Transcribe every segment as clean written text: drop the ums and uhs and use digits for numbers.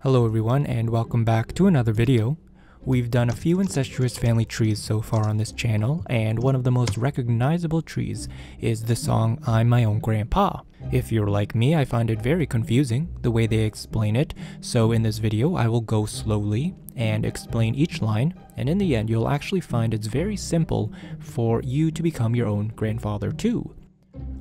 Hello everyone and welcome back to another video. We've done a few incestuous family trees so far on this channel, and one of the most recognizable trees is the song I'm My Own Grandpa. If you're like me, I find it very confusing the way they explain it, so in this video I will go slowly and explain each line, and in the end you'll actually find it's very simple for you to become your own grandfather too.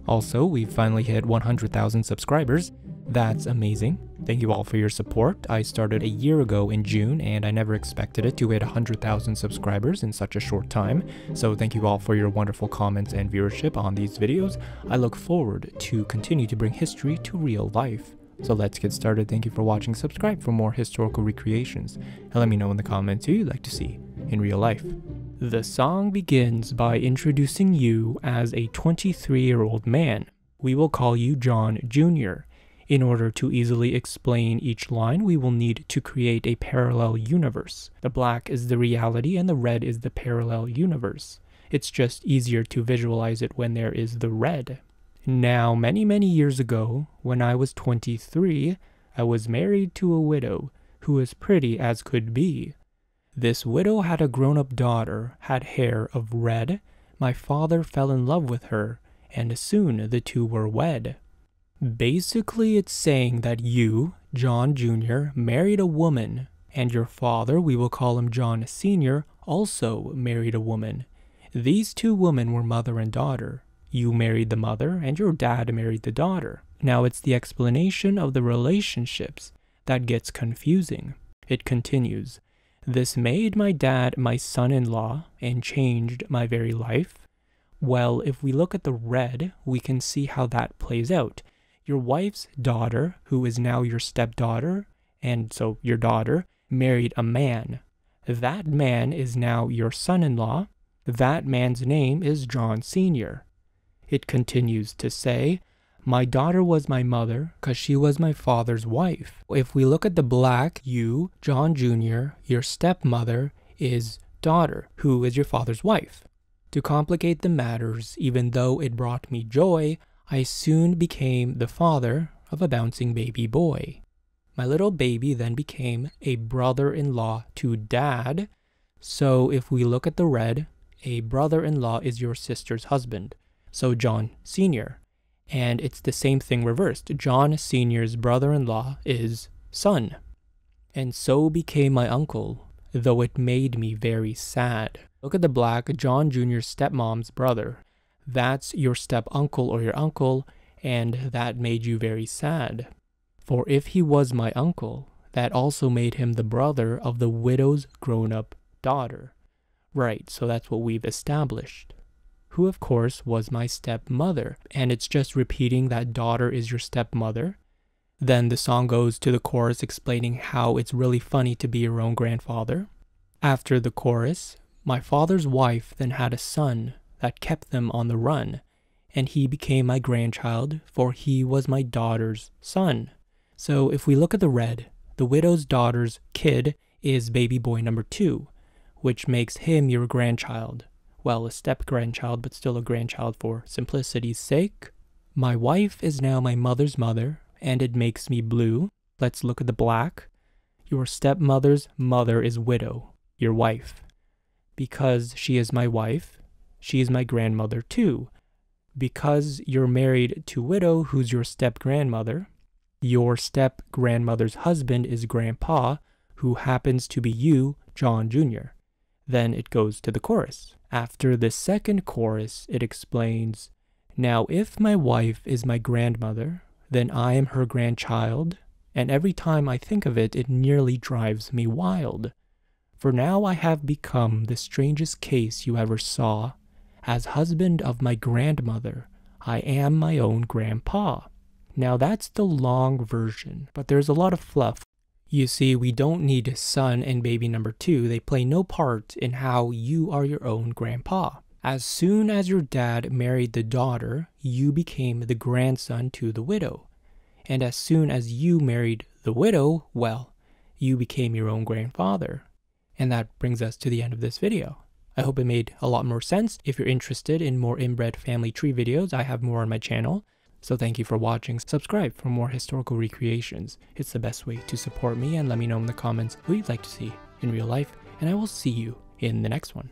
Also, we've finally hit 100,000 subscribers. That's amazing. Thank you all for your support. I started a year ago in June and I never expected it to hit 100,000 subscribers in such a short time. So thank you all for your wonderful comments and viewership on these videos. I look forward to continue to bring history to real life. So let's get started. Thank you for watching. Subscribe for more historical recreations and let me know in the comments who you'd like to see in real life. The song begins by introducing you as a 23-year-old man. We will call you John Jr. In order to easily explain each line, we will need to create a parallel universe. The black is the reality and the red is the parallel universe. It's just easier to visualize it when there is the red. Now, many years ago, when I was 23, I was married to a widow who was pretty as could be. This widow had a grown-up daughter, had hair of red. My father fell in love with her, and soon the two were wed. Basically, it's saying that you, John Jr., married a woman, and your father, we will call him John Sr., also married a woman. These two women were mother and daughter. You married the mother, and your dad married the daughter. Now, it's the explanation of the relationships that gets confusing. It continues. This made my dad my son-in-law and changed my very life. Well, if we look at the red, we can see how that plays out. Your wife's daughter, who is now your stepdaughter, and so your daughter, married a man. That man is now your son-in-law. That man's name is John Sr. It continues to say, my daughter was my mother because she was my father's wife. If we look at the black, you, John Jr., your stepmother, is daughter, who is your father's wife. To complicate the matters, even though it brought me joy, I soon became the father of a bouncing baby boy. My little baby then became a brother-in-law to dad. So if we look at the red, a brother-in-law is your sister's husband. So John Sr. And it's the same thing reversed. John Sr.'s brother-in-law is son. And so became my uncle, though it made me very sad. Look at the black, John Jr.'s stepmom's brother. That's your step-uncle or your uncle, and that made you very sad. For if he was my uncle, that also made him the brother of the widow's grown-up daughter. Right, so that's what we've established. Who, of course, was my stepmother, and it's just repeating that daughter is your stepmother. Then the song goes to the chorus explaining how it's really funny to be your own grandfather. After the chorus, my father's wife then had a son that kept them on the run, and he became my grandchild, for he was my daughter's son. So if we look at the red, the widow's daughter's kid is baby boy number 2, which makes him your grandchild. Well, a step-grandchild, but still a grandchild for simplicity's sake. My wife is now my mother's mother, and it makes me blue. Let's look at the black. Your stepmother's mother is widow, your wife. Because she is my wife, she is my grandmother too. Because you're married to widow, who's your step-grandmother, your step-grandmother's husband is grandpa, who happens to be you, John Jr. Then it goes to the chorus. After the second chorus, it explains, now if my wife is my grandmother, then I am her grandchild, and every time I think of it, it nearly drives me wild. For now I have become the strangest case you ever saw. As husband of my grandmother, I am my own grandpa. Now that's the long version, but there's a lot of fluff. You see, we don't need son and baby number 2. They play no part in how you are your own grandpa. As soon as your dad married the daughter, you became the grandson to the widow. And as soon as you married the widow, well, you became your own grandfather. And that brings us to the end of this video. I hope it made a lot more sense. If you're interested in more inbred family tree videos, I have more on my channel. So thank you for watching. Subscribe for more historical recreations. It's the best way to support me, and let me know in the comments who you'd like to see in real life, and I will see you in the next one.